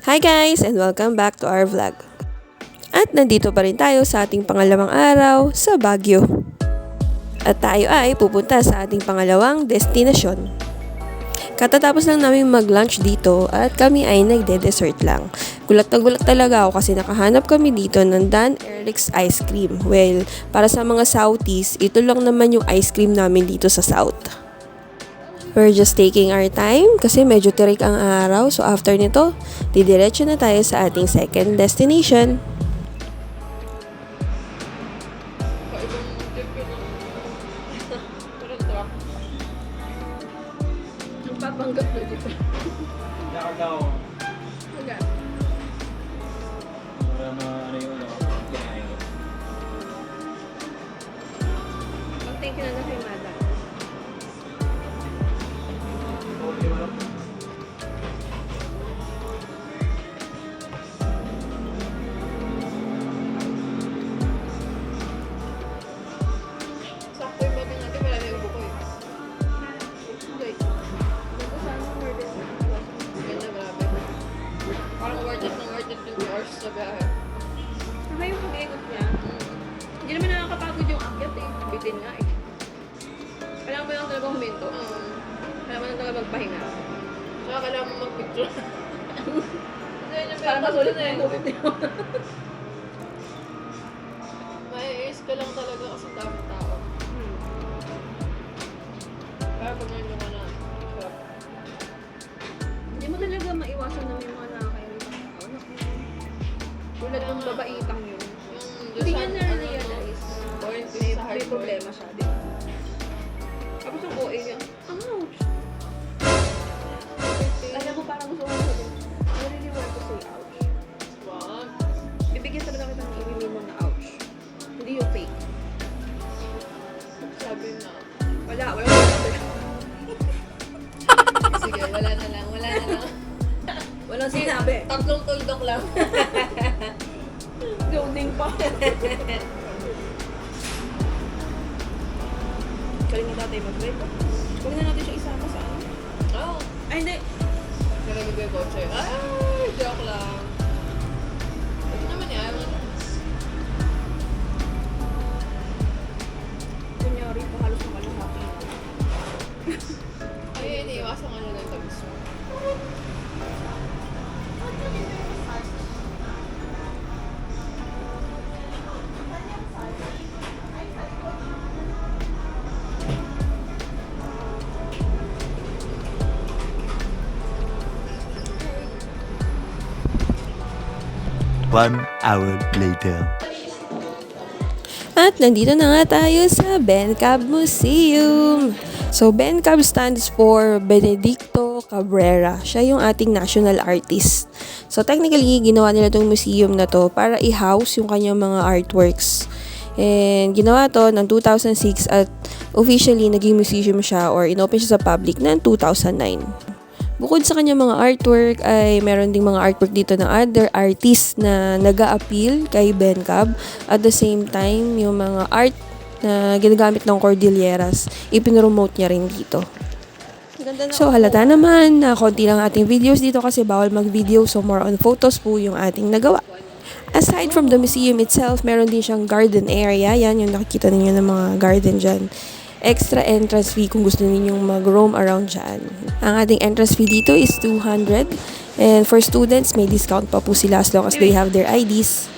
Hi guys and welcome back to our vlog. At nandito pa rin tayo sa ating pangalawang araw sa Baguio. At tayo ay pupunta sa ating pangalawang destinasyon. Katatapos lang namin mag-lunch dito at kami ay nagde-dessert lang. Gulat na gulat talaga ako kasi nakahanap kami dito ng Dan Eric's Ice Cream. Well, para sa mga Southeast, ito lang naman yung ice cream namin dito sa South. We're just taking our time kasi medyo tirik ang araw. So after nito, didiretso na tayo sa ating second destination. Papanggap na dito. Nakagaw. Okay. Para ano yung kinain ko. Thank you na kay Mada. Sakto yung babi natin, wala na yung buko eh. Okay. Nagkusaan mo worth it. Ganda, grabe. Parang worth it 2 hours sa biyahe. Saka yung pag-ikot niya, hindi naman nakakapagod yung akyat eh. Bitin nga eh. Kailangan mo lang talaga huminto. Kailangan mo lang talaga magpahinga. Saka kailangan mo mag-picture. Parang masulit na yung gupit niyo. May-ace ka lang talaga kasi dami tao. Kaya pag ngayon naman na, sarap. Hindi mo talaga maiwasan na may mga nakakairita ng tao. Tulad ng babaitang yun. Hindi niya na-realize. May problema siya, di ba? Tapos yung OA niya, ouch! Alam mo parang gusto ko sabihin, I really want to say ouch. What? Bibigyan talaga kita ng i-mean mo na ouch. Hindi yung fake. Sabi na. Wala sabi. Sige, wala na lang. Walang sinabi. Tatlong tuldok lang. Loading pa. Kaling na natin mag-drive. Huwag na natin siya isama sa ano. Oo. Ay, hindi. Nalagay ko yung kotse. Ay, joke lang. Ito naman yan. Kunyari pa halos na malahati. Ay, iniiwasan nga nila yung tabis mo. One hour later. At nandito na nga tayo sa BenCab Museum. So BenCab stands for Benedicto Cabrera. Siya yung ating national artist. So technically, ginawa nila tong museum na to para i-house yung kanyang mga artworks. And ginawa to ng 2006 at officially naging museum siya or inopen siya sa public ng 2009. Bukod sa kanyang mga artwork ay meron ding mga artwork dito ng other artists na nag-a-appeal kay BenCab. At the same time, yung mga art na ginagamit ng Cordilleras, ipinromote niya rin dito. So halata naman na konti lang ating videos dito kasi bawal mag-video, so more on photos po yung ating nagawa. Aside from the museum itself, meron din siyang garden area. Yan yung nakikita ninyo ng mga garden dyan. Extra entrance fee kung gusto ninyong mag-roam around dyan. Ang ating entrance fee dito is 200. And for students, may discount pa po sila as long as they have their IDs.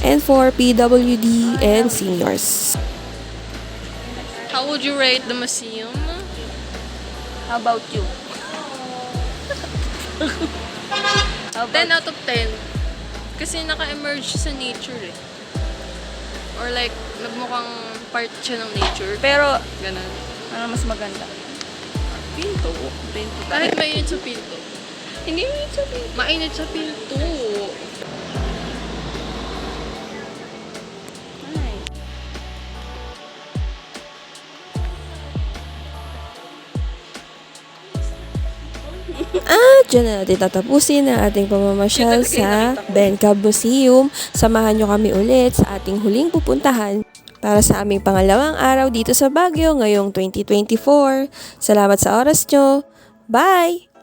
And for PWD and seniors. How would you rate the museum? How about you? 10 out of 10. Kasi naka-emerge sa nature eh. Or like, nagmukhang part siya ng nature. Pero, Ganun. ano mas maganda? Pinto. Kahit mainit sa pinto. Hindi mo yung sabihin. Mainit sa pinto. At dyan na natin tatapusin ang ating pamamasyal sa BenCab Museum. Samahan nyo kami ulit sa ating huling pupuntahan para sa aming pangalawang araw dito sa Baguio ngayong 2024. Salamat sa oras nyo. Bye!